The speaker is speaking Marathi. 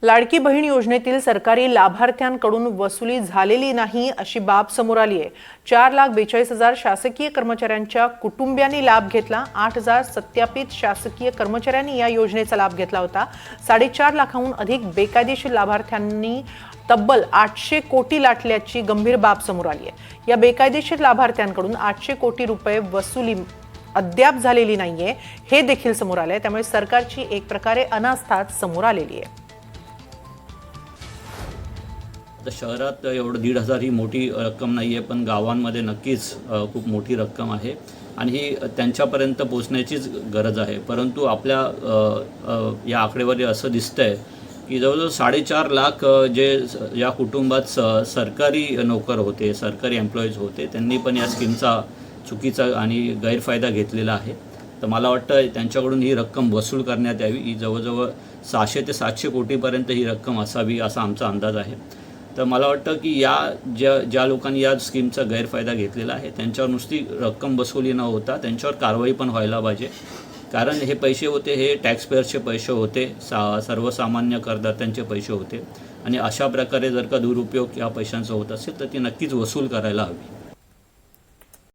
लाडकी बहीण योजनेतील सरकारी लाभार्थ्यांकडून वसुली झालेली नाही अशी बाब समोर आली आहे। 4,42,000 शासकीय कर्मचाऱ्यांच्या कुटुंबियांनी लाभ घेतला। 8,000 सत्यापित शासकीय कर्मचाऱ्यांनी या योजनेचा लाभ घेतला होता। 4.5 लाखांहून अधिक बेकायदेशीर लाभार्थ्यांनी तब्बल 800 कोटी लाटल्याची गंभीर बाब समोर आली आहे। या बेकायदेशीर लाभार्थ्यांकडून 800 कोटी रुपये वसुली अद्याप झालेली नाहीये हे देखील समोर आले। त्यामुळे सरकारची एक प्रकारे अनास्थाच समोर आलेली आहे। तर शहरात एवढं 1,500 ही मोठी रक्कम नाही आहे, पण गावांमध्ये नक्कीच खूप मोठी रक्कम आहे आणि ही त्यांच्यापर्यंत पोहोचण्याचीच गरज आहे। परंतु आपल्या या आकडेवारी असं दिसतंय की जवळजवळ 4.5 लाख जे या कुटुंबात सरकारी नोकर होते, सरकारी एम्प्लॉईज होते, त्यांनी पण या स्कीमचा चुकीचा आणि गैरफायदा घेतलेला आहे। तर मला वाटतं त्यांच्याकडून ही रक्कम वसूल करण्यात यावी। ही जवळजवळ 600 ते 700 कोटीपर्यंत ही रक्कम असावी असा आमचा अंदाज आहे। तर मला वाटतं की या ज्या लोकांनी या स्कीमचा गैरफायदा घेतलेला आहे त्यांच्यावर नुसती रक्कम वसुली न होता त्यांच्यावर कारवाई पण व्हायला पाहिजे। कारण हे पैसे होते हे टॅक्सपेयर्सचे पैसे होते, सर्वसामान्य करदात्यांचे पैसे होते आणि अशा प्रकारे जर का दुरुपयोग या पैशांचा होत असेल तर ती नक्कीच वसूल करायला हवी।